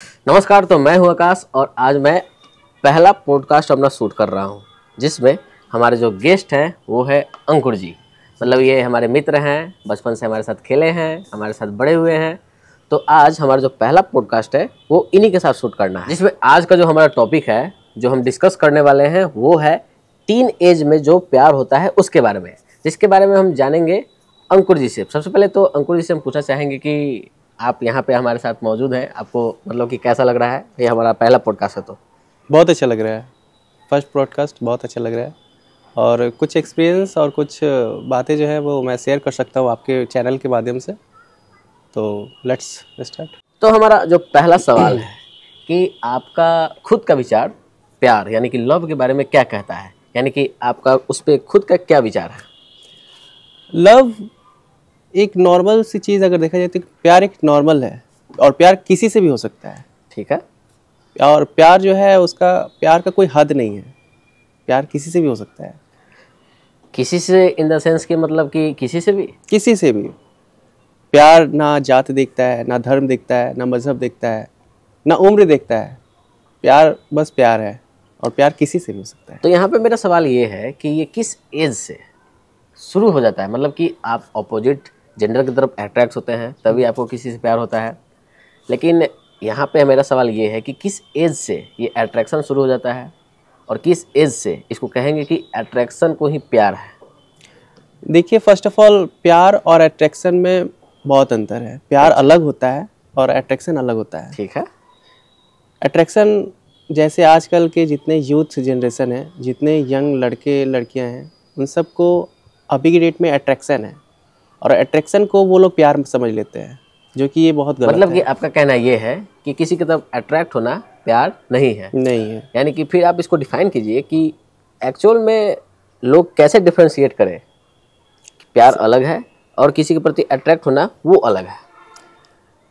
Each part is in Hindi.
नमस्कार। तो मैं हूं आकाश और आज मैं पहला पॉडकास्ट अपना शूट कर रहा हूं, जिसमें हमारे जो गेस्ट हैं वो है अंकुर जी। मतलब ये हमारे मित्र हैं, बचपन से हमारे साथ खेले हैं, हमारे साथ बड़े हुए हैं। तो आज हमारा जो पहला पॉडकास्ट है वो इन्हीं के साथ शूट करना है, जिसमें आज का जो हमारा टॉपिक है, जो हम डिस्कस करने वाले हैं, वो है टीन एज में जो प्यार होता है उसके बारे में, जिसके बारे में हम जानेंगे अंकुर जी से। सबसे पहले तो अंकुर जी से हम पूछना चाहेंगे कि आप यहाँ पे हमारे साथ मौजूद हैं, आपको मतलब कि कैसा लग रहा है? ये हमारा पहला पॉडकास्ट है। तो बहुत अच्छा लग रहा है। फर्स्ट पॉडकास्ट बहुत अच्छा लग रहा है और कुछ एक्सपीरियंस और कुछ बातें जो है वो मैं शेयर कर सकता हूँ आपके चैनल के माध्यम से। तो लेट्स स्टार्ट। तो हमारा जो पहला सवाल है कि आपका खुद का विचार प्यार यानी कि लव के बारे में क्या कहता है, यानी कि आपका उस पर खुद का क्या विचार है? लव एक नॉर्मल सी चीज़ अगर देखा जाए तो प्यार एक नॉर्मल है और प्यार किसी से भी हो सकता है। ठीक है। और प्यार जो है उसका प्यार का कोई हद नहीं है, प्यार किसी से भी हो सकता है। किसी से इन द सेंस कि मतलब कि किसी से भी? किसी से भी। प्यार ना जात देखता है, ना धर्म देखता है, ना मज़हब देखता है, ना उम्र देखता है। प्यार बस प्यार है और प्यार किसी से भी हो सकता है। तो यहाँ पे मेरा सवाल ये है कि ये किस एज से शुरू हो जाता है? मतलब कि आप अपोजिट जेंडर की तरफ अट्रैक्ट होते हैं तभी आपको किसी से प्यार होता है, लेकिन यहाँ पे मेरा सवाल ये है कि किस एज से ये अट्रैक्शन शुरू हो जाता है और किस एज से इसको कहेंगे कि अट्रैक्शन को ही प्यार है? देखिए, फर्स्ट ऑफ ऑल प्यार और अट्रैक्शन में बहुत अंतर है। प्यार अलग होता है और अट्रैक्शन अलग होता है। ठीक है। अट्रैक्शन जैसे आजकल के जितने यूथ जनरेशन है, जितने यंग लड़के लड़कियां हैं, उन सबको अभी की डेट में अट्रैक्शन है और अट्रैक्शन को वो लोग प्यार समझ लेते हैं, जो कि ये बहुत गलत मतलब कि है। आपका कहना ये है कि किसी की तरफ अट्रैक्ट होना प्यार नहीं है? नहीं है। यानी कि फिर आप इसको डिफाइन कीजिए कि एक्चुअल में लोग कैसे डिफ्रेंशिएट करें कि प्यार अलग है और किसी के प्रति अट्रैक्ट होना वो अलग है।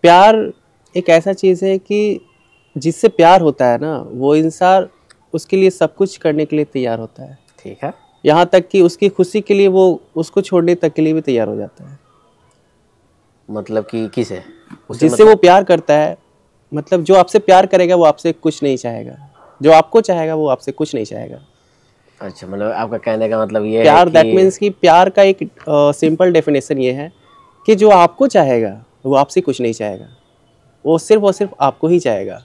प्यार एक ऐसा चीज़ है कि जिससे प्यार होता है ना, वो इंसान उसके लिए सब कुछ करने के लिए तैयार होता है। ठीक है। यहाँ तक कि उसकी खुशी के लिए वो उसको छोड़ने तक के लिए भी तैयार हो जाता है। मतलब कि किसे? जिससे वो प्यार करता है, मतलब जो आपसे प्यार करेगा वो आपसे कुछ नहीं चाहेगा, जो आपको चाहेगा वो आपसे कुछ नहीं चाहेगा। अच्छा, मतलब आपका कहने का मतलब ये प्यार है दैट कि मीन्स कि प्यार का एक सिंपल डेफिनेशन ये है कि जो आपको चाहेगा वो आपसे कुछ नहीं चाहेगा, वो सिर्फ और सिर्फ आपको ही चाहेगा।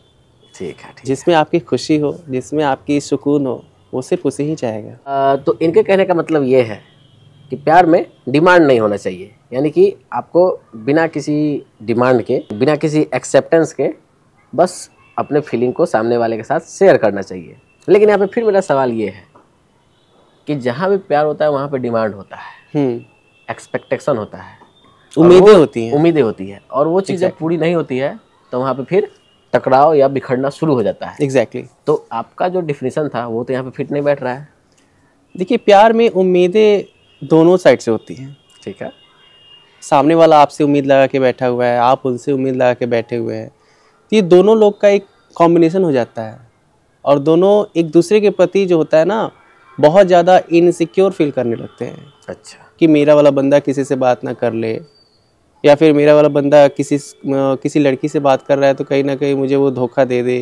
ठीक है। ठीक जिसमें आपकी खुशी हो, जिसमें आपकी सुकून हो, वो सिर्फ उसे ही चाहेगा। तो इनके कहने का मतलब ये है कि प्यार में डिमांड नहीं होना चाहिए, यानी कि आपको बिना किसी डिमांड के, बिना किसी एक्सेप्टेंस के बस अपने फीलिंग को सामने वाले के साथ शेयर करना चाहिए। लेकिन यहाँ पे फिर मेरा सवाल ये है कि जहाँ भी प्यार होता है वहाँ पे डिमांड होता है, एक्सपेक्टेशन होता है, उम्मीदें होती हैं। उम्मीदें होती है, और वो चीज़ जब पूरी नहीं होती है तो वहाँ पे फिर टकराव या बिखरना शुरू हो जाता है। एग्जैक्टली। तो आपका जो डिफिनीशन था वो तो यहाँ पे फिट नहीं बैठ रहा है। देखिए, प्यार में उम्मीदें दोनों साइड से होती हैं। ठीक है। सामने वाला आपसे उम्मीद लगा के बैठा हुआ है, आप उनसे उम्मीद लगा के बैठे हुए हैं, तो ये दोनों लोग का एक कॉम्बिनेशन हो जाता है और दोनों एक दूसरे के प्रति जो होता है ना, बहुत ज़्यादा इनसिक्योर फील करने लगते हैं। अच्छा। कि मेरा वाला बंदा किसी से बात ना कर ले, या फिर मेरा वाला बंदा किसी लड़की से बात कर रहा है तो कहीं ना कहीं मुझे वो धोखा दे दे।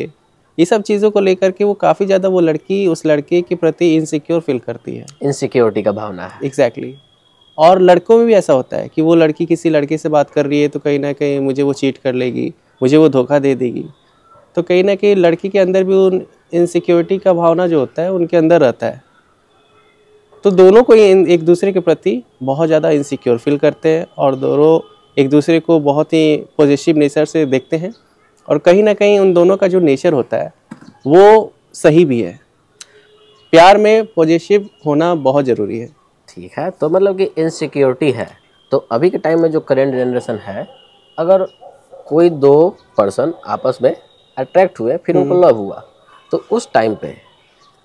ये सब चीज़ों को लेकर के वो काफ़ी ज़्यादा वो लड़की उस लड़के के प्रति इनसिक्योर फील करती है। इनसिक्योरिटी का भावना है। एग्जैक्टली। और लड़कों में भी ऐसा होता है कि वो लड़की किसी लड़के से बात कर रही है तो कहीं ना कहीं मुझे वो चीट कर लेगी, मुझे वो धोखा दे देगी। तो कहीं ना कहीं लड़की के अंदर भी उन इनसिक्योरिटी का भावना जो होता है उनके अंदर रहता है। तो दोनों को एक दूसरे के प्रति बहुत ज़्यादा इनसिक्योर फील करते हैं और दोनों एक दूसरे को बहुत ही पॉजिटिव नेचर से देखते हैं और कहीं ना कहीं उन दोनों का जो नेचर होता है वो सही भी है। प्यार में पॉजिटिव होना बहुत ज़रूरी है। ठीक है। तो मतलब कि इनसिक्योरिटी है, तो अभी के टाइम में जो करेंट जनरेशन है, अगर कोई दो पर्सन आपस में अट्रैक्ट हुए, फिर उनको लव हुआ, तो उस टाइम पे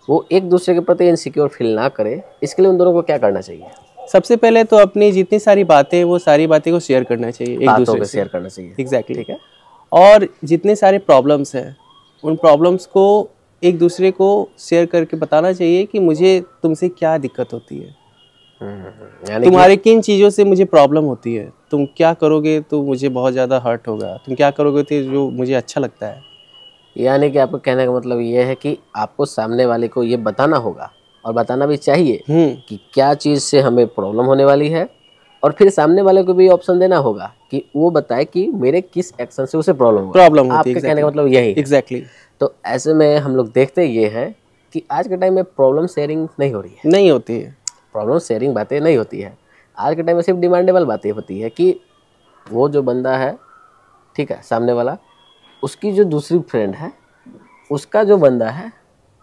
वो एक दूसरे के प्रति इनसिक्योर फील ना करे, इसके लिए उन दोनों को क्या करना चाहिए? सबसे पहले तो अपनी जितनी सारी बातें वो सारी बातें को शेयर करना चाहिए, एक दूसरे से शेयर करना चाहिए। एग्जैक्टली। ठीक है। और जितने सारे प्रॉब्लम्स हैं उन प्रॉब्लम्स को एक दूसरे को शेयर करके बताना चाहिए कि मुझे तुमसे क्या दिक्कत होती है, यानी तुम्हारे किन चीज़ों से मुझे प्रॉब्लम होती है, तुम क्या करोगे तो मुझे बहुत ज़्यादा हर्ट होगा, तुम क्या करोगे तो जो मुझे अच्छा लगता है। यानी कि आपको कहने का मतलब ये है कि आपको सामने वाले को ये बताना होगा और बताना भी चाहिए कि क्या चीज़ से हमें प्रॉब्लम होने वाली है, और फिर सामने वाले को भी ऑप्शन देना होगा कि वो बताए कि मेरे किस एक्शन से उसे प्रॉब्लम होती है। आपके कहने का मतलब यही है। एग्जैक्टली। तो ऐसे में हम लोग देखते ये हैं कि आज के टाइम में प्रॉब्लम शेयरिंग नहीं हो रही है, नहीं होती है। प्रॉब्लम शेयरिंग बातें नहीं होती है। आज के टाइम में सिर्फ डिमांडेबल बातें होती है कि वो जो बंदा है, ठीक है, सामने वाला, उसकी जो दूसरी फ्रेंड है, उसका जो बंदा है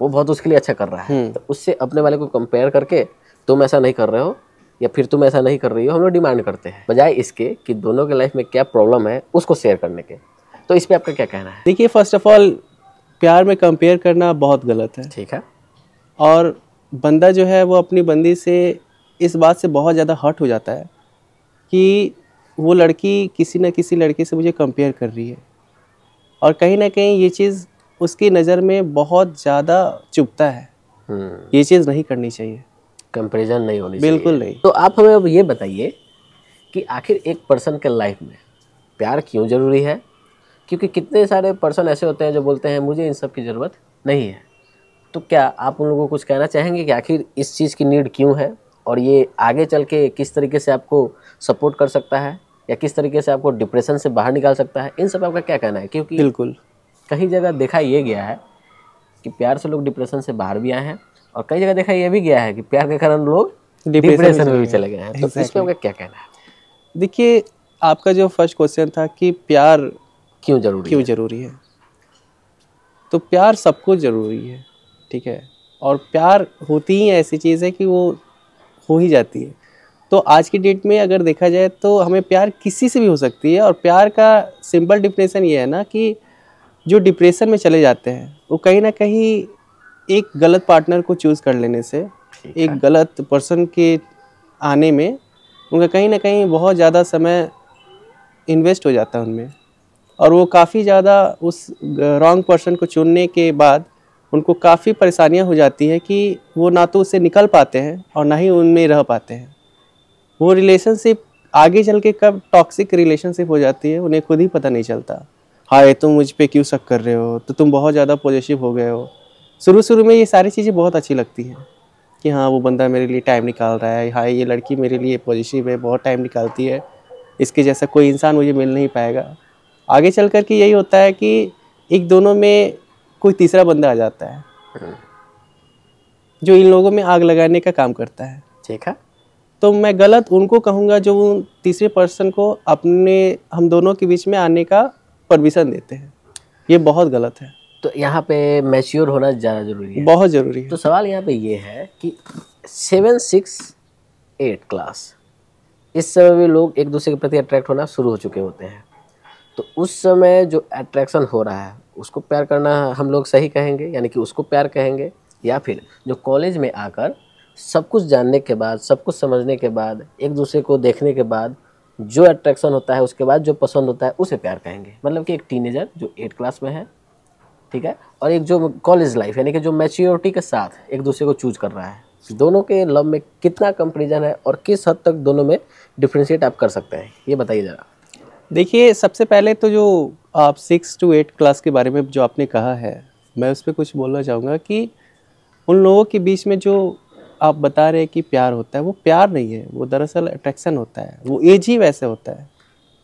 वो बहुत उसके लिए अच्छा कर रहा है, तो उससे अपने वाले को कंपेयर करके तुम ऐसा नहीं कर रहे हो या फिर तुम ऐसा नहीं कर रही हो, हम लोग डिमांड करते हैं, बजाय इसके कि दोनों के लाइफ में क्या प्रॉब्लम है उसको शेयर करने के। तो इस पे आपका क्या कहना है? देखिए, फर्स्ट ऑफ ऑल प्यार में कंपेयर करना बहुत गलत है। ठीक है। और बंदा जो है वो अपनी बंदी से इस बात से बहुत ज़्यादा हर्ट हो जाता है कि वो लड़की किसी न किसी लड़के से मुझे कंपेयर कर रही है, और कहीं ना कहीं ये चीज़ उसकी नज़र में बहुत ज़्यादा चुभता है। ये चीज़ नहीं करनी चाहिए, कंपैरिजन नहीं होनी चाहिए, बिल्कुल नहीं। तो आप हमें अब ये बताइए कि आखिर एक पर्सन के लाइफ में प्यार क्यों ज़रूरी है? क्योंकि कितने सारे पर्सन ऐसे होते हैं जो बोलते हैं मुझे इन सब की ज़रूरत नहीं है। तो क्या आप उन लोगों को कुछ कहना चाहेंगे कि आखिर इस चीज़ की नीड क्यों है, और ये आगे चल के किस तरीके से आपको सपोर्ट कर सकता है, या किस तरीके से आपको डिप्रेशन से बाहर निकाल सकता है? इन सब आपका क्या कहना है? क्योंकि बिल्कुल कई जगह देखा ये गया है कि प्यार से लोग डिप्रेशन से बाहर भी आए हैं, और कई जगह देखा ये भी गया है कि प्यार के कारण लोग डिप्रेशन में भी चले गए हैं। तो इस पे आपका क्या कहना है? देखिए, आपका जो फर्स्ट क्वेश्चन था कि प्यार क्यों जरूरी है, तो प्यार सबको ज़रूरी है, ठीक है। और प्यार होती ही ऐसी चीज़ है कि वो हो ही जाती है। तो आज की डेट में अगर देखा जाए तो हमें प्यार किसी से भी हो सकती है, और प्यार का सिंपल डिफिनेशन ये है ना कि जो डिप्रेशन में चले जाते हैं वो कहीं ना कहीं एक गलत पार्टनर को चूज़ कर लेने से, एक गलत पर्सन के आने में उनका कहीं ना कहीं बहुत ज़्यादा समय इन्वेस्ट हो जाता है उनमें, और वो काफ़ी ज़्यादा उस रॉन्ग पर्सन को चुनने के बाद उनको काफ़ी परेशानियां हो जाती है कि वो ना तो उससे निकल पाते हैं और ना ही उनमें रह पाते हैं। वो रिलेशनशिप आगे चल के कब टॉक्सिक रिलेशनशिप हो जाती है उन्हें खुद ही पता नहीं चलता। हाय, तुम मुझ पे क्यों शक कर रहे हो, तो तुम बहुत ज़्यादा पॉजिटिव हो गए हो। शुरू में ये सारी चीज़ें बहुत अच्छी लगती हैं कि हाँ, वो बंदा मेरे लिए टाइम निकाल रहा है, हाय ये लड़की मेरे लिए पॉजिटिव है, बहुत टाइम निकालती है, इसके जैसा कोई इंसान मुझे मिल नहीं पाएगा। आगे चल कर के यही होता है कि एक दोनों में कोई तीसरा बंदा आ जाता है जो इन लोगों में आग लगाने का काम करता है। ठीक है। तो मैं गलत उनको कहूँगा जो उन तीसरे पर्सन को अपने हम दोनों के बीच में आने का परमिशन देते हैं। ये बहुत गलत है। तो यहाँ पे मैच्योर होना ज़्यादा ज़रूरी है, बहुत ज़रूरी है। तो सवाल यहाँ पे ये है कि 7, 6, 8 क्लास, इस समय भी लोग एक दूसरे के प्रति अट्रैक्ट होना शुरू हो चुके होते हैं। तो उस समय जो अट्रैक्शन हो रहा है उसको प्यार करना हम लोग सही कहेंगे, यानी कि उसको प्यार कहेंगे, या फिर जो कॉलेज में आकर सब कुछ जानने के बाद, सब कुछ समझने के बाद, एक दूसरे को देखने के बाद जो अट्रैक्शन होता है, उसके बाद जो पसंद होता है उसे प्यार कहेंगे? मतलब कि एक टीनेजर जो 8 क्लास में है, ठीक है, और एक जो कॉलेज लाइफ यानी कि जो मैच्योरिटी के साथ एक दूसरे को चूज कर रहा है, दोनों के लव में कितना कंपैरिजन है और किस हद तक दोनों में डिफ्रेंशिएट आप कर सकते हैं, ये बताइए ज़रा। देखिए, सबसे पहले तो जो आप 6 to 8 क्लास के बारे में जो आपने कहा है, मैं उस पर कुछ बोलना चाहूँगा कि उन लोगों के बीच में जो आप बता रहे हैं कि प्यार होता है, वो प्यार नहीं है, वो दरअसल अट्रैक्शन होता है। वो एज ही वैसे होता है,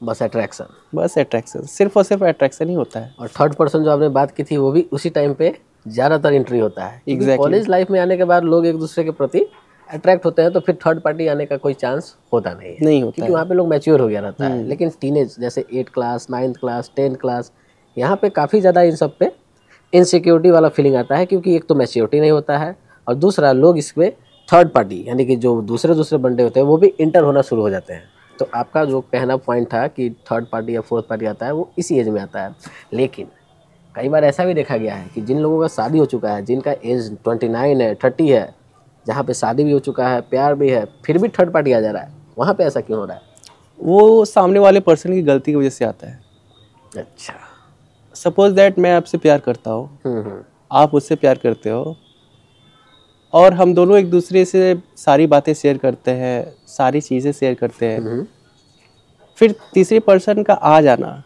बस अट्रैक्शन, सिर्फ और सिर्फ अट्रैक्शन ही होता है। और थर्ड पर्सन जो आपने बात की थी वो भी उसी टाइम पे ज़्यादातर एंट्री होता है। Exactly. कॉलेज लाइफ में आने के बाद लोग एक दूसरे के प्रति अट्रैक्ट होते हैं, तो फिर थर्ड पार्टी आने का कोई चांस होता नहीं है, क्योंकि वहाँ पे लोग मैच्योर हो गया रहता है। लेकिन टीनेज जैसे 8 class, 9th class, 10th class, यहाँ पे काफ़ी ज़्यादा इन सब पे इनसिक्योरिटी वाला फीलिंग आता है, क्योंकि एक तो मैच्योरिटी नहीं होता है, और दूसरा लोग इसमें थर्ड पार्टी यानी कि जो दूसरे बंदे होते हैं वो भी इंटर होना शुरू हो जाते हैं। तो आपका जो कहना पॉइंट था कि थर्ड पार्टी या फोर्थ पार्टी आता है, वो इसी एज में आता है। लेकिन कई बार ऐसा भी देखा गया है कि जिन लोगों का शादी हो चुका है, जिनका एज 29 है, 30 है, जहाँ पे शादी भी हो चुका है, प्यार भी है, फिर भी थर्ड पार्टी आ जा रहा है, वहाँ पे ऐसा क्यों हो रहा है? वो सामने वाले पर्सन की गलती की वजह से आता है। अच्छा, सपोज दैट मैं आपसे प्यार करता हूँ, आप मुझसे प्यार करते हो, और हम दोनों एक दूसरे से सारी बातें शेयर करते हैं, सारी चीज़ें शेयर करते हैं। फिर तीसरे पर्सन का आ जाना,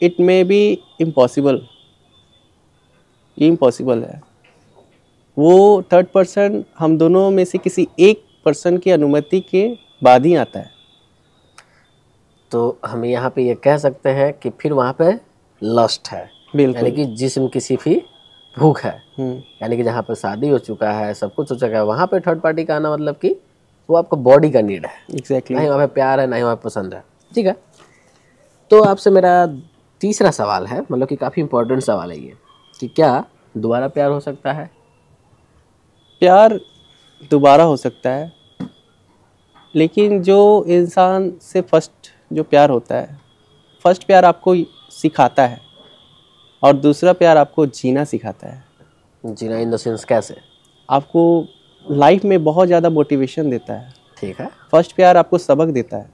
इट मे बी इम्पॉसिबल, ये इम्पॉसिबल है। वो थर्ड पर्सन हम दोनों में से किसी एक पर्सन की अनुमति के बाद ही आता है। तो हम यहाँ पे ये कह सकते हैं कि फिर वहाँ पे लस्ट है, यानी बिल्कुल। कि जिस्म किसी भी भूख है, यानी कि जहाँ पर शादी हो चुका है, सब कुछ हो चुका है, वहाँ पे थर्ड पार्टी का आना मतलब कि वो आपको बॉडी का नीड है। एग्जैक्टली। नहीं वहाँ पे प्यार है, नहीं वहाँ पे पसंद है। ठीक है, तो आपसे मेरा तीसरा सवाल है, मतलब कि काफ़ी इंपॉर्टेंट सवाल है ये, कि क्या दोबारा प्यार हो सकता है? प्यार दोबारा हो सकता है, लेकिन जो इंसान से फर्स्ट जो प्यार होता है, फर्स्ट प्यार आपको सिखाता है और दूसरा प्यार आपको जीना सिखाता है। जीना इन द सेंस कैसे? आपको लाइफ में बहुत ज़्यादा मोटिवेशन देता है। ठीक है। फर्स्ट प्यार आपको सबक देता है,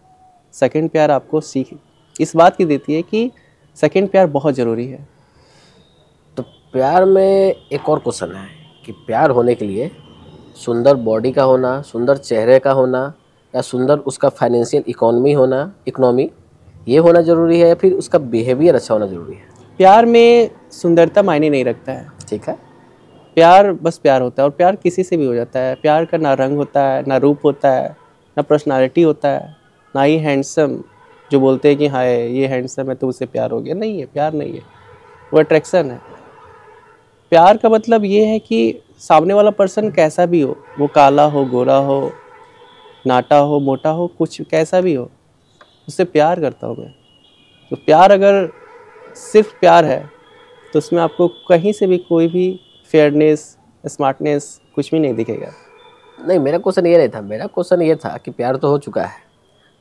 सेकंड प्यार आपको सीख इस बात की देती है कि सेकंड प्यार बहुत ज़रूरी है। तो प्यार में एक और क्वेश्चन है कि प्यार होने के लिए सुंदर बॉडी का होना, सुंदर चेहरे का होना, या सुंदर उसका फाइनेंशियल इकोनॉमी ये होना ज़रूरी है, या फिर उसका बिहेवियर अच्छा होना ज़रूरी है? प्यार में सुंदरता मायने नहीं रखता है। ठीक है। प्यार बस प्यार होता है, और प्यार किसी से भी हो जाता है। प्यार का ना रंग होता है, ना रूप होता है, ना पर्सनालिटी होता है, ना ही हैंडसम जो बोलते हैं कि हाँ ये हैंडसम है तो उससे प्यार हो गया। नहीं है, प्यार नहीं है, वो अट्रैक्शन है। प्यार का मतलब ये है कि सामने वाला पर्सन कैसा भी हो, वो काला हो, गोरा हो, नाटा हो, मोटा हो, कुछ कैसा भी हो, उससे प्यार करता हूँ मैं। तो प्यार अगर सिर्फ प्यार है तो उसमें आपको कहीं से भी कोई भी फेयरनेस, स्मार्टनेस कुछ भी नहीं दिखेगा। नहीं, मेरा क्वेश्चन ये नहीं था। मेरा क्वेश्चन ये था कि प्यार तो हो चुका है,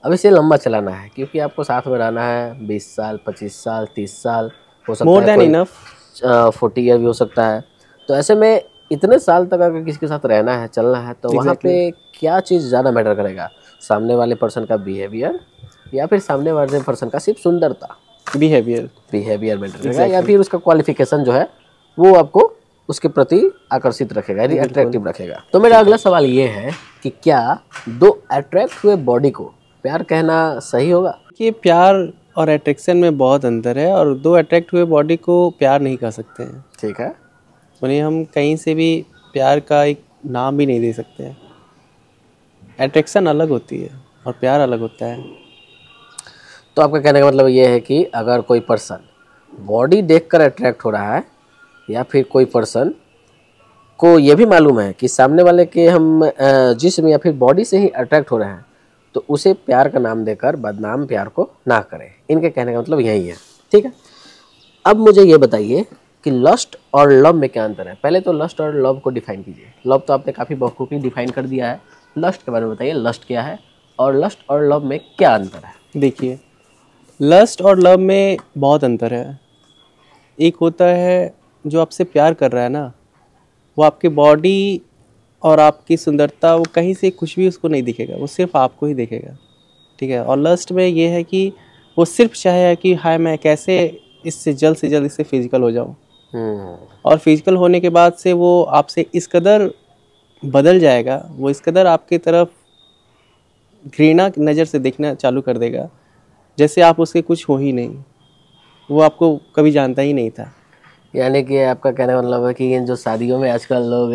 अब इसे लंबा चलाना है, क्योंकि आपको साथ में रहना है 20 साल, 25 साल, 30 साल हो सकता है, मोर देन इनफ, 40 ईयर भी हो सकता है। तो ऐसे में इतने साल तक अगर किसी के साथ रहना है, चलना है, तो वहाँ पे क्या चीज़ ज़्यादा मैटर करेगा? सामने वाले पर्सन का बिहेवियर, या फिर सामने वाले पर्सन का सिर्फ सुंदरता? बिहेवियर मैटर करेगा, या फिर उसका क्वालिफिकेशन जो है वो आपको उसके प्रति आकर्षित रखेगा, यानी अट्रैक्टिव रखेगा। तो मेरा अगला सवाल ये है कि क्या दो अट्रैक्ट हुए बॉडी को प्यार कहना सही होगा? कि प्यार और अट्रैक्शन में बहुत अंतर है, और दो अट्रैक्ट हुए बॉडी को प्यार नहीं कह सकते हैं। ठीक है। उन्हें हम कहीं से भी प्यार का एक नाम भी नहीं दे सकते हैं। अट्रैक्शन अलग होती है और प्यार अलग होता है। तो आपका कहने का मतलब ये है कि अगर कोई पर्सन बॉडी देखकर अट्रैक्ट हो रहा है, या फिर कोई पर्सन को ये भी मालूम है कि सामने वाले के हम जिस्म या फिर बॉडी से ही अट्रैक्ट हो रहे हैं, तो उसे प्यार का नाम देकर बदनाम प्यार को ना करें। इनके कहने का मतलब यही है। ठीक है, अब मुझे ये बताइए कि लस्ट और लव में क्या अंतर है? पहले तो लस्ट और लव को डिफाइन कीजिए। लव तो आपने काफ़ी बखूबी डिफाइन कर दिया है, लस्ट के बारे में बताइए, लस्ट क्या है और लस्ट और लव में क्या अंतर है? देखिए, लस्ट और लव में बहुत अंतर है। एक होता है जो आपसे प्यार कर रहा है ना, वो आपकी बॉडी और आपकी सुंदरता, वो कहीं से कुछ भी उसको नहीं दिखेगा, वो सिर्फ आपको ही दिखेगा। ठीक है। और लस्ट में ये है कि वो सिर्फ चाहे कि हाय मैं कैसे इससे जल्द से जल्द इससे फिजिकल हो जाऊं, और फिजिकल होने के बाद से वो आपसे इस कदर बदल जाएगा, वो इस कदर आपकी तरफ घृणा नज़र से देखना चालू कर देगा, जैसे आप उसके कुछ हो ही नहीं, वो आपको कभी जानता ही नहीं था। यानी कि आपका कहने का मतलब है कि इन जो शादियों में आजकल लोग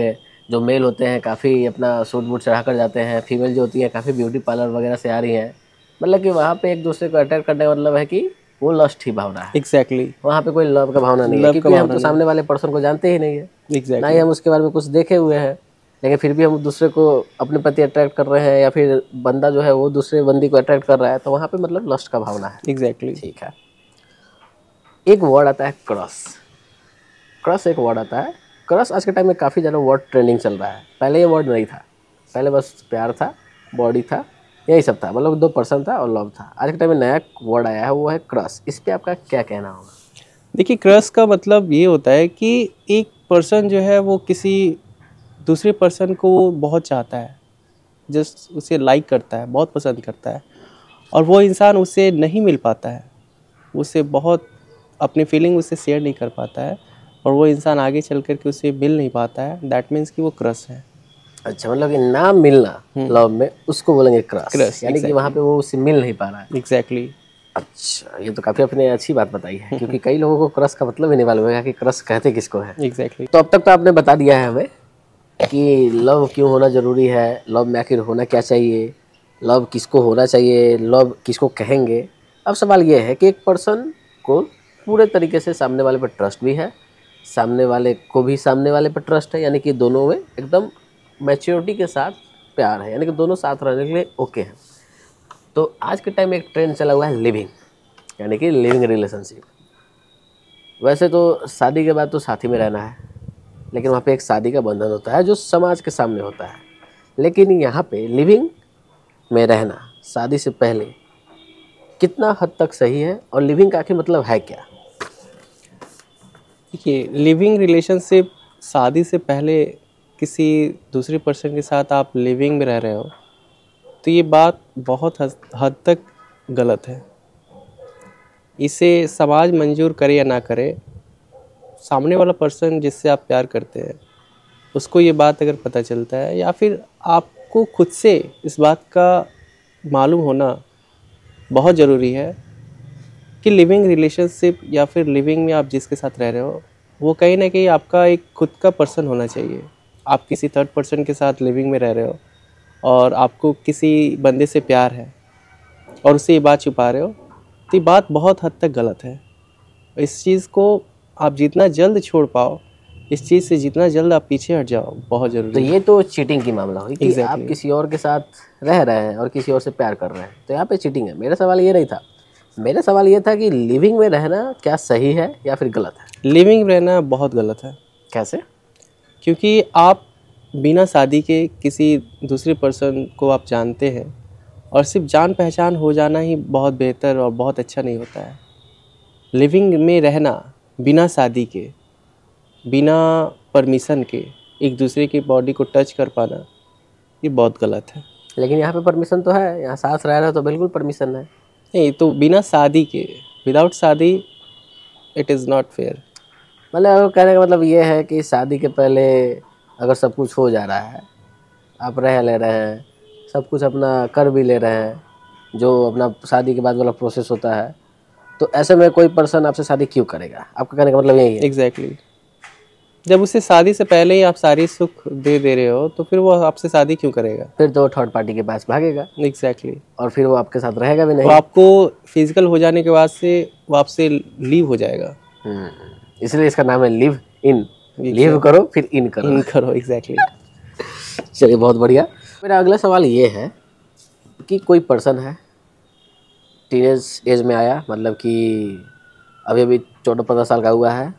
जो मेल होते हैं काफ़ी अपना सूट बूट चढ़ा कर जाते हैं, फीमेल जो होती है काफ़ी ब्यूटी पार्लर वगैरह से आ रही हैं, मतलब कि वहाँ पे एक दूसरे को अट्रैक्ट करने का मतलब है कि वो लस्ट ही भावना है। एग्जैक्टली। वहाँ पे कोई लव का भावना नहीं है, क्योंकि हम तो सामने वाले पर्सन को जानते ही नहीं है, ना ही हम उसके बारे में कुछ देखे हुए हैं, लेकिन फिर भी हम दूसरे को अपने प्रति अट्रैक्ट कर रहे हैं, या फिर बंदा जो है वो दूसरे बंदी को अट्रैक्ट कर रहा है, तो वहाँ पे मतलब लस्ट का भावना है। एग्जैक्टली। ठीक है। एक वर्ड आता है क्रश। क्रश एक वर्ड आता है। क्रश आज के टाइम में काफ़ी ज़्यादा वर्ड ट्रेंडिंग चल रहा है। पहले ये वर्ड नहीं था, पहले बस प्यार था, बॉडी था, यही सब था, मतलब दो पर्सन था और लव था। आज के टाइम में नया वर्ड आया है, वो है क्रश। इस पर आपका क्या कहना होगा? देखिए, क्रश का मतलब ये होता है कि एक पर्सन जो है वो किसी दूसरे पर्सन को बहुत चाहता है, जस्ट उसे लाइक करता है, बहुत पसंद करता है, और वो इंसान उससे नहीं मिल पाता है, उससे बहुत अपनी फीलिंग उससे शेयर नहीं कर पाता है, और वो इंसान आगे चल कर के उससे मिल नहीं पाता है। दैट मीन्स कि वो क्रश है। अच्छा, मतलब कि ना मिलना लव में उसको बोलेंगे क्रश, यानी कि exactly. वहाँ पे वो उससे मिल नहीं पा रहा है। एग्जैक्टली। अच्छा, ये तो काफ़ी आपने अच्छी बात बताई है क्योंकि कई लोगों को क्रश का मतलब ही नहीं मालूम है कि क्रश कहते किसको है। एग्जैक्टली। तो अब तक तो आपने बता दिया है हमें कि लव क्यों होना ज़रूरी है, लव में आखिर होना क्या चाहिए, लव किसको होना चाहिए, लव किसको कहेंगे। अब सवाल ये है कि एक पर्सन को पूरे तरीके से सामने वाले पर ट्रस्ट भी है, सामने वाले को भी सामने वाले पर ट्रस्ट है, यानी कि दोनों में एकदम मैच्योरिटी के साथ प्यार है, यानी कि दोनों साथ रहने के लिए ओके हैं। तो आज के टाइम में एक ट्रेंड चला हुआ है लिविंग, यानी कि लिविंग रिलेशनशिप। वैसे तो शादी के बाद तो साथ ही में रहना है, लेकिन वहाँ पे एक शादी का बंधन होता है जो समाज के सामने होता है। लेकिन यहाँ पे लिविंग में रहना शादी से पहले कितना हद तक सही है और लिविंग का आखिर मतलब है क्या? देखिए, लिविंग रिलेशनशिप शादी से पहले किसी दूसरे पर्सन के साथ आप लिविंग में रह रहे हो तो ये बात बहुत हद तक गलत है। इसे समाज मंजूर करे या ना करे, सामने वाला पर्सन जिससे आप प्यार करते हैं उसको ये बात अगर पता चलता है या फिर आपको खुद से इस बात का मालूम होना बहुत ज़रूरी है कि लिविंग रिलेशनशिप या फिर लिविंग में आप जिसके साथ रह रहे हो वो कहीं ना कहीं आपका एक खुद का पर्सन होना चाहिए। आप किसी थर्ड पर्सन के साथ लिविंग में रह रहे हो और आपको किसी बंदे से प्यार है और उससे ये बात छुपा रहे हो तो ये बात बहुत हद तक गलत है। इस चीज़ को आप जितना जल्द छोड़ पाओ, इस चीज़ से जितना जल्द आप पीछे हट जाओ, बहुत ज़रूरी तो है। ये तो चीटिंग की मामला हुई कि Exactly. आप किसी और के साथ रह रहे हैं और किसी और से प्यार कर रहे हैं, तो यहाँ पे चीटिंग है। मेरा सवाल ये नहीं था, मेरा सवाल ये था कि लिविंग में रहना क्या सही है या फिर गलत है? लिविंग रहना बहुत गलत है। कैसे? क्योंकि आप बिना शादी के किसी दूसरे पर्सन को आप जानते हैं और सिर्फ जान पहचान हो जाना ही बहुत बेहतर और बहुत अच्छा नहीं होता है। लिविंग में रहना बिना शादी के, बिना परमिशन के एक दूसरे की बॉडी को टच कर पाना, ये बहुत गलत है। लेकिन यहाँ पे परमिशन तो है, यहाँ साथ रह रहे हो तो बिल्कुल परमिशन है। नहीं, तो बिना शादी के, विदाउट शादी, इट इज़ नॉट फेयर। मतलब कहने का मतलब ये है कि शादी के पहले अगर सब कुछ हो जा रहा है, आप रह ले रहे हैं, सब कुछ अपना कर भी ले रहे हैं, जो अपना शादी के बाद वाला प्रोसेस होता है, तो ऐसे में कोई पर्सन आपसे शादी क्यों करेगा? आपका कहने का मतलब यही है। एग्जैक्टली। जब उसे शादी से पहले ही आप सारी सुख दे रहे हो तो फिर वो आपसे शादी क्यों करेगा? फिर तो थर्ड पार्टी के पास भागेगा। एग्जैक्टली। और फिर वो आपके साथ रहेगा भी वो नहीं। आपको फिजिकल हो जाने के बाद से वो आपसे लीव हो जाएगा। इसलिए इसका नाम है लिव इन। लिव करो फिर इन करो। इन करो, एग्जैक्टली। चलिए, बहुत बढ़िया। मेरा अगला सवाल ये है कि कोई पर्सन है, टीनेज एज में आया, मतलब कि अभी अभी 14-15 साल का हुआ है,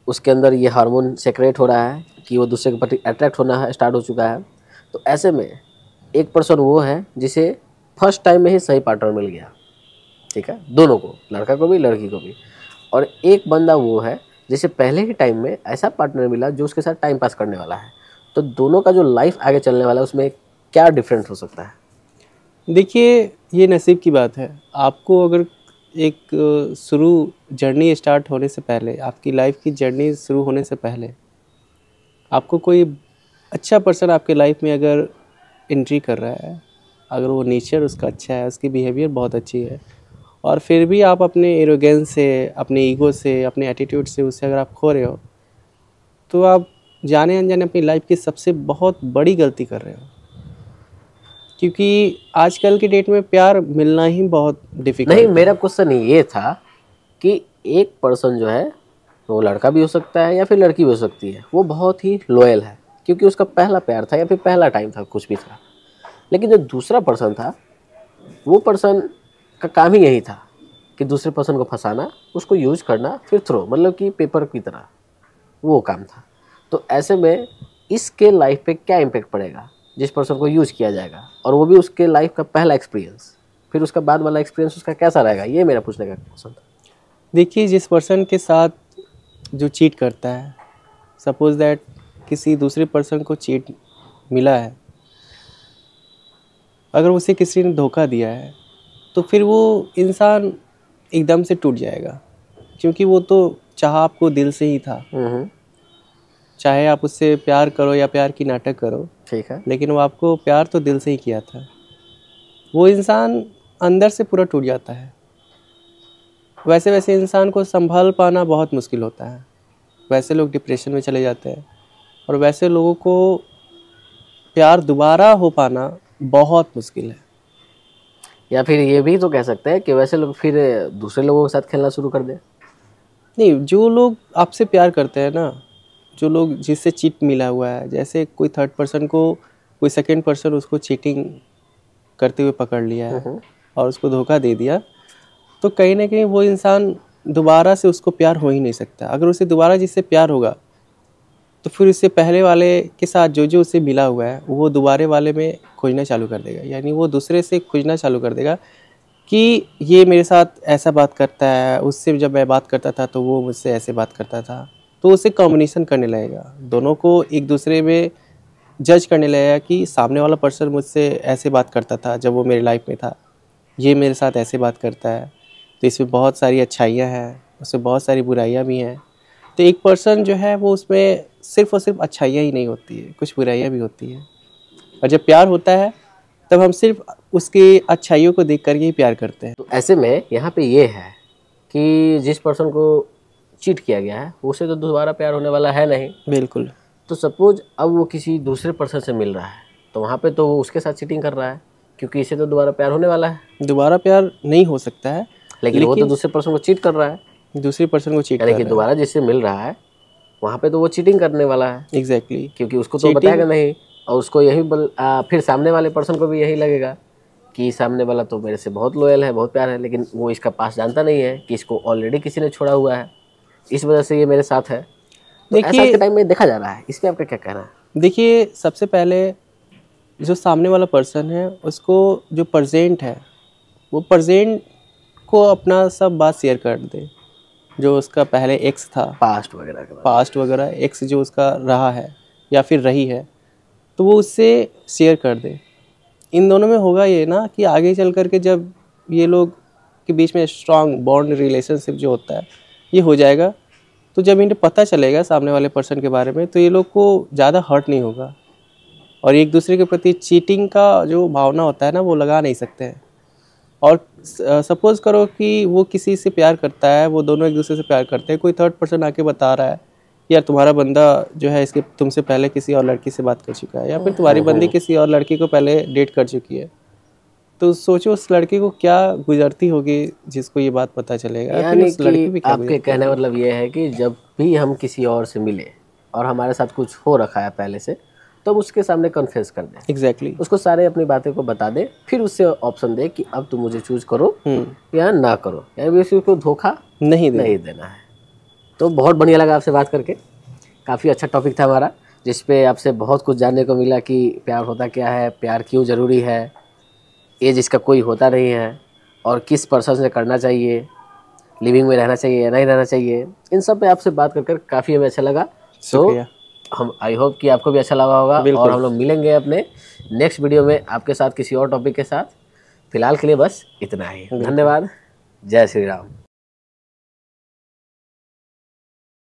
उसके अंदर ये हार्मोन सेक्रेट हो रहा है कि वो दूसरे के प्रति अट्रैक्ट होना है स्टार्ट हो चुका है। तो ऐसे में एक पर्सन वो है जिसे फर्स्ट टाइम में ही सही पार्टनर मिल गया, ठीक है, दोनों को, लड़का को भी लड़की को भी। और एक बंदा वो है जिसे पहले ही टाइम में ऐसा पार्टनर मिला जो उसके साथ टाइम पास करने वाला है। तो दोनों का जो लाइफ आगे चलने वाला है उसमें क्या डिफरेंस हो सकता है? देखिए, ये नसीब की बात है। आपको अगर एक शुरू जर्नी स्टार्ट होने से पहले, आपकी लाइफ की जर्नी शुरू होने से पहले आपको कोई अच्छा पर्सन आपके लाइफ में अगर एंट्री कर रहा है, अगर वो नेचर उसका अच्छा है, उसकी बिहेवियर बहुत अच्छी है, और फिर भी आप अपने एरोगेंस से, अपने ईगो से, अपने एटीट्यूड से उससे अगर आप खो रहे हो, तो आप जाने अनजाने अपनी लाइफ की सबसे बहुत बड़ी गलती कर रहे हो। क्योंकि आजकल के डेट में प्यार मिलना ही बहुत डिफिकल्ट नहीं, है। मेरा क्वेश्चन ये था कि एक पर्सन जो है वो लड़का भी हो सकता है या फिर लड़की भी हो सकती है, वो बहुत ही लॉयल है क्योंकि उसका पहला प्यार था या फिर पहला टाइम था, कुछ भी था। लेकिन जो दूसरा पर्सन था, वो पर्सन का काम ही यही था कि दूसरे पर्सन को फंसाना, उसको यूज करना, फिर थ्रो, मतलब कि पेपर की तरह वो काम था। तो ऐसे में इसके लाइफ पे क्या इम्पेक्ट पड़ेगा जिस पर्सन को यूज किया जाएगा, और वो भी उसके लाइफ का पहला एक्सपीरियंस, फिर उसका बाद वाला एक्सपीरियंस उसका कैसा रहेगा? ये मेरा पूछने का क्वेश्चन था। देखिए, जिस पर्सन के साथ जो चीट करता है, सपोज दैट किसी दूसरे पर्सन को चीट मिला है, अगर उसे किसी ने धोखा दिया है तो फिर वो इंसान एकदम से टूट जाएगा, क्योंकि वो तो चाह आपको दिल से ही था। चाहे आप उससे प्यार करो या प्यार की नाटक करो, ठीक है, लेकिन वो आपको प्यार तो दिल से ही किया था। वो इंसान अंदर से पूरा टूट जाता है। वैसे वैसे इंसान को संभाल पाना बहुत मुश्किल होता है। वैसे लोग डिप्रेशन में चले जाते हैं और वैसे लोगों को प्यार दोबारा हो पाना बहुत मुश्किल है। या फिर ये भी तो कह सकते हैं कि वैसे लोग फिर दूसरे लोगों के साथ खेलना शुरू कर दें। नहीं, जो लोग आपसे प्यार करते हैं ना, जो लोग जिससे चीट मिला हुआ है, जैसे कोई थर्ड पर्सन को, कोई सेकंड पर्सन उसको चीटिंग करते हुए पकड़ लिया है और उसको धोखा दे दिया, तो कहीं ना कहीं वो इंसान दोबारा से उसको प्यार हो ही नहीं सकता। अगर उसे दोबारा जिससे प्यार होगा तो फिर उससे पहले वाले के साथ जो जो उसे मिला हुआ है वो दोबारे वाले में खोजना चालू कर देगा। यानी वो दूसरे से खोजना चालू कर देगा कि ये मेरे साथ ऐसा बात करता है, उससे जब मैं बात करता था तो वो मुझसे ऐसे बात करता था, तो उसे कॉम्बिनेशन करने लगेगा। दोनों को एक दूसरे में जज करने लगेगा कि सामने वाला पर्सन मुझसे ऐसे बात करता था जब वो मेरी लाइफ में था, ये मेरे साथ ऐसे बात करता है, तो इसमें बहुत सारी अच्छाइयाँ हैं, उसमें बहुत सारी बुराइयाँ भी हैं। तो एक पर्सन जो है वो उसमें सिर्फ और सिर्फ अच्छाइयाँ ही नहीं होती है, कुछ बुराइयाँ भी होती हैं। और जब प्यार होता है तब हम सिर्फ उसकी अच्छाइयों को देख कर ही प्यार करते हैं। तो ऐसे में यहाँ पे ये है कि जिस पर्सन को चीट किया गया है उसे तो दोबारा प्यार होने वाला है नहीं। बिल्कुल। तो सपोज अब वो किसी दूसरे पर्सन से मिल रहा है तो वहाँ पे तो वो उसके साथ चीटिंग कर रहा है, क्योंकि इसे तो दोबारा प्यार होने वाला है। दोबारा प्यार नहीं हो सकता है, लेकिन वो तो दूसरे पर्सन को चीट कर रहा है, दूसरे पर्सन को चीट यानी कर कि रहा दोबारा जिससे मिल रहा है वहाँ पे तो वो चीटिंग करने वाला है। है। एग्जैक्टली। क्योंकि उसको तो बताएगा नहीं और उसको यही फिर सामने वाले पर्सन को भी यही लगेगा कि सामने वाला तो मेरे से बहुत लॉयल है, बहुत प्यार है, लेकिन वो इसका पास जानता नहीं है कि इसको ऑलरेडी किसी ने छोड़ा हुआ है, इस वजह से ये मेरे साथ है। तो ऐसा के टाइम में देखा जा रहा है, इस पे आपका क्या कहना है? देखिए, सबसे पहले जो सामने वाला पर्सन है उसको जो प्रेजेंट है वो प्रेजेंट को अपना सब बात शेयर कर दे। जो उसका पहले एक्स था, पास्ट वगैरह एक्स जो उसका रहा है या फिर रही है, तो वो उससे शेयर कर दे। इन दोनों में होगा ये ना कि आगे चल कर के जब ये लोग के बीच में स्ट्रांग बॉन्ड रिलेशनशिप जो होता है ये हो जाएगा, तो जब इन्हें पता चलेगा सामने वाले पर्सन के बारे में तो ये लोग को ज़्यादा हर्ट नहीं होगा और एक दूसरे के प्रति चीटिंग का जो भावना होता है ना वो लगा नहीं सकते हैं। और सपोज़ करो कि वो किसी से प्यार करता है, वो दोनों एक दूसरे से प्यार करते हैं, कोई थर्ड पर्सन आके बता रहा है यार तुम्हारा बंदा जो है इसके तुमसे पहले किसी और लड़की से बात कर चुका है, या फिर तुम्हारी बंदी किसी और लड़की को पहले डेट कर चुकी है, तो सोचो उस लड़की को क्या गुजरती होगी जिसको ये बात पता चलेगा। यानी उस लड़की भी क्या आपके कहने का मतलब ये है कि जब भी हम किसी और से मिले और हमारे साथ कुछ हो रखा है पहले से, तो उसके सामने कन्फेस कर दे। एग्जैक्टली। उसको सारे अपनी बातें को बता दे, फिर उससे ऑप्शन दे कि अब तुम मुझे चूज करो या ना करो, यानी उसको धोखा नहीं देना है। तो बहुत बढ़िया लगा आपसे बात करके, काफ़ी अच्छा टॉपिक था हमारा, जिस पे आपसे बहुत कुछ जानने को मिला कि प्यार होता क्या है, प्यार क्यों ज़रूरी है, एज इसका कोई होता नहीं है, और किस पर्सन से करना चाहिए, लिविंग में रहना चाहिए या नहीं रहना चाहिए। इन सब पे आपसे बात कर काफ़ी हमें अच्छा लगा। तो हम आई होप कि आपको भी अच्छा लगा होगा, और हम लोग मिलेंगे अपने नेक्स्ट वीडियो में आपके साथ किसी और टॉपिक के साथ। फिलहाल के लिए बस इतना ही। धन्यवाद। जय श्री राम।